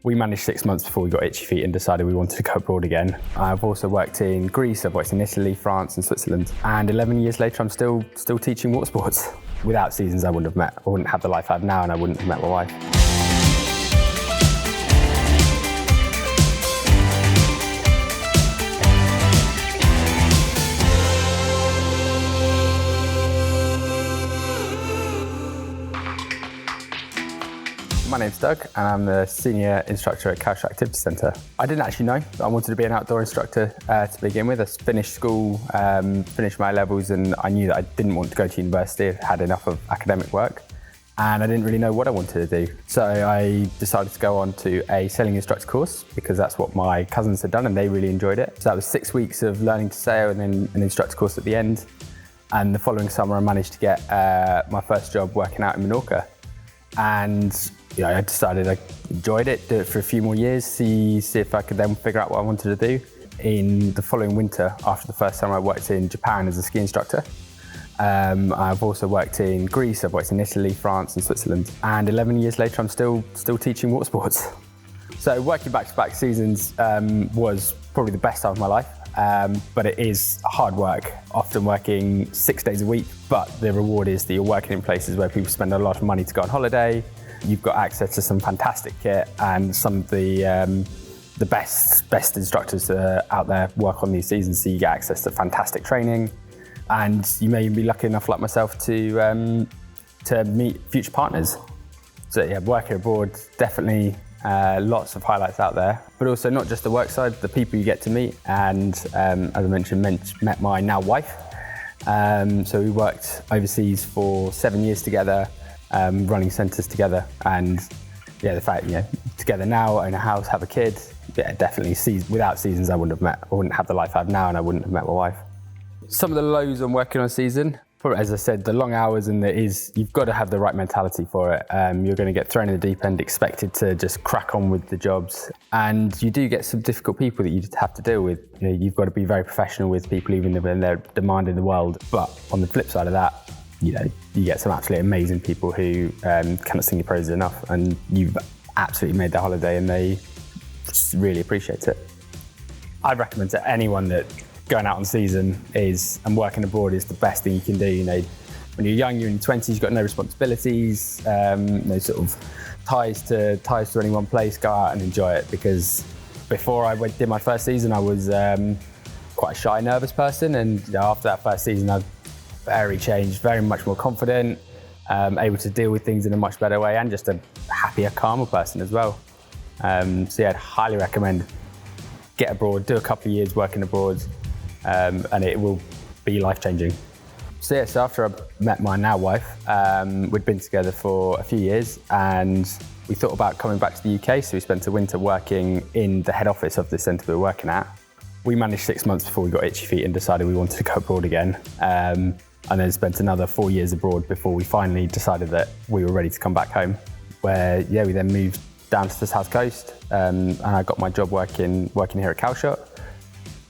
We managed 6 months before we got itchy feet and decided we wanted to go abroad again. I've also worked in Greece, I've worked in Italy, France and Switzerland. And 11 years later, I'm still teaching water sports. Without seasons, I wouldn't have the life I have now, and I wouldn't have met my wife. My name's Doug and I'm the Senior Instructor at Calshot Activity Centre. I didn't actually know that I wanted to be an outdoor instructor to begin with. I finished school, finished my levels, and I knew that I didn't want to go to university. I had enough of academic work and I didn't really know what I wanted to do. So I decided to go on to a sailing instructor course because that's what my cousins had done and they really enjoyed it. So that was 6 weeks of learning to sail and then an instructor course at the end. And the following summer I managed to get my first job working out in Menorca. And I decided I enjoyed it, do it for a few more years, see if I could then figure out what I wanted to do. In the following winter, after the first summer, I worked in Japan as a ski instructor. I've also worked in Greece, I've worked in Italy, France and Switzerland. And 11 years later, I'm still teaching water sports. So working back-to-back seasons was probably the best time of my life. But it is hard work, often working 6 days a week, but the reward is that you're working in places where people spend a lot of money to go on holiday. You've got access to some fantastic kit and some of the best instructors that are out there work on these seasons, so you get access to fantastic training. And you may be lucky enough, like myself, to meet future partners. So yeah, working abroad, definitely lots of highlights out there, but also not just the work side, the people you get to meet. And as I mentioned, met my now wife. So we worked overseas for 7 years together, running centres together. And yeah, the fact, together now, own a house, have a kid, yeah, definitely without seasons, I wouldn't have the life I have now, and I wouldn't have met my wife. Some of the lows on working on season, as I said, the long hours, and you've got to have the right mentality for it. You're going to get thrown in the deep end, expected to just crack on with the jobs. And you do get some difficult people that you have to deal with. You've got to be very professional with people, even when they're demanding the world. But on the flip side of that, you get some absolutely amazing people who cannot sing your praises enough, and you've absolutely made their holiday and they just really appreciate it. I'd recommend to anyone that going out on season and working abroad is the best thing you can do. When you're young, you're in your 20s, you've got no responsibilities, no sort of ties to any one place. Go out and enjoy it, because before I did my first season, I was quite a shy, nervous person, and after that first season, I've very changed, very much more confident, able to deal with things in a much better way, and just a happier, calmer person as well. So yeah, I'd highly recommend get abroad, do a couple of years working abroad, and it will be life-changing. So after I met my now wife, we'd been together for a few years and we thought about coming back to the UK, so we spent a winter working in the head office of the centre we were working at. We managed 6 months before we got itchy feet and decided we wanted to go abroad again, and then spent another 4 years abroad before we finally decided that we were ready to come back home, where we then moved down to the south coast, and I got my job working here at Calshot.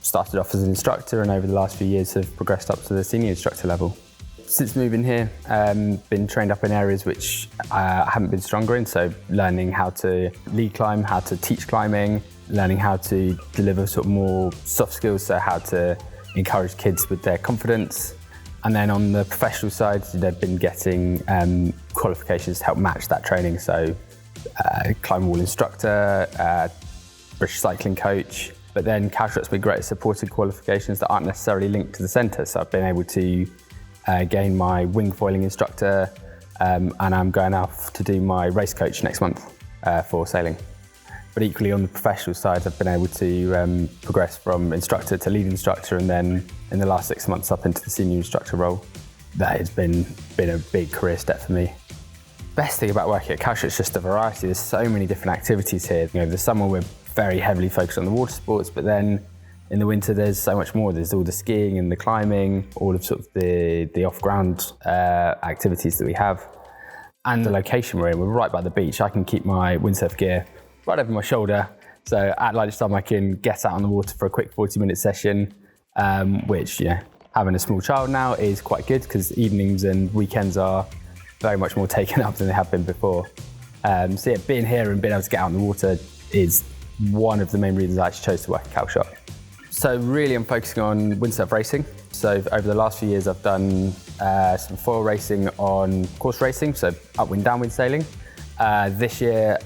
Started off as an instructor, and over the last few years have progressed up to the senior instructor level. Since moving here, been trained up in areas which I haven't been stronger in, so learning how to lead climb, how to teach climbing, learning how to deliver sort of more soft skills, so how to encourage kids with their confidence. And then on the professional side, they've been getting qualifications to help match that training, so climb wall instructor, British cycling coach. But then Calshot's been great at supporting qualifications that aren't necessarily linked to the centre. So I've been able to gain my wing foiling instructor, and I'm going off to do my race coach next month for sailing. But equally on the professional side, I've been able to progress from instructor to lead instructor, and then in the last 6 months up into the senior instructor role. That has been a big career step for me. Best thing about working at Calshot is just the variety. There's so many different activities here. The summer we're very heavily focused on the water sports, but then in the winter there's so much more. There's all the skiing and the climbing, all of sort of the off-ground activities that we have. And the location we're in, we're right by the beach. I can keep my windsurf gear right over my shoulder. So at lunchtime I can get out on the water for a quick 40-minute session, which, having a small child now is quite good, because evenings and weekends are very much more taken up than they have been before. So yeah, being here and being able to get out on the water is one of the main reasons I actually chose to work at Calshot. So really I'm focusing on windsurf racing. So over the last few years I've done some foil racing on course racing, so upwind, downwind sailing. This year,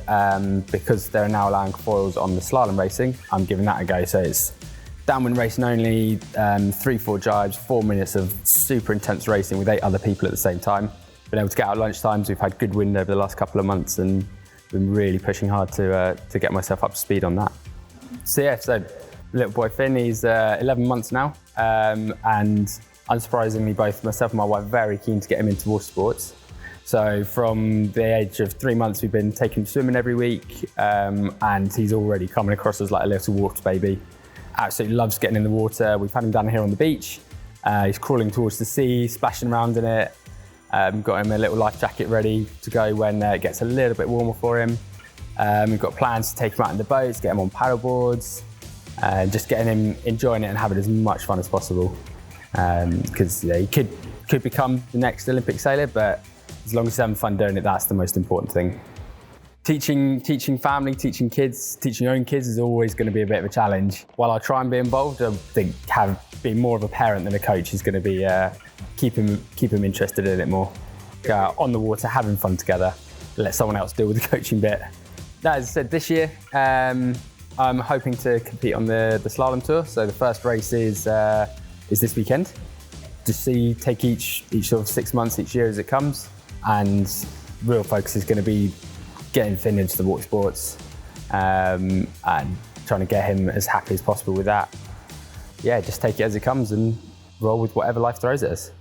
because they're now allowing foils on the slalom racing, I'm giving that a go. So it's downwind racing only, 3-4 jibes, 4 minutes of super intense racing with 8 other people at the same time. Been able to get out lunch times. We've had good wind over the last couple of months and been really pushing hard to get myself up to speed on that. So yeah, so little boy Finn, he's 11 months now, and unsurprisingly both myself and my wife are very keen to get him into water sports. So from the age of 3 months we've been taking him swimming every week, and he's already coming across as like a little water baby. Absolutely loves getting in the water. We've had him down here on the beach. He's crawling towards the sea, splashing around in it. Got him a little life jacket ready to go when it gets a little bit warmer for him. We've got plans to take him out in the boats, get him on paddle boards, just getting him enjoying it and having as much fun as possible. Because he could become the next Olympic sailor, but as long as he's having fun doing it, that's the most important thing. Teaching family, teaching kids, teaching your own kids is always going to be a bit of a challenge. While I try and be involved, I think being more of a parent than a coach is going to be keep him interested in it more. On the water, having fun together, let someone else deal with the coaching bit. That, as I said, this year I'm hoping to compete on the slalom tour. So the first race is this weekend. Just take each sort of 6 months each year as it comes, and real focus is going to be getting Finn into the water sports, and trying to get him as happy as possible with that. Yeah, just take it as it comes and roll with whatever life throws at us.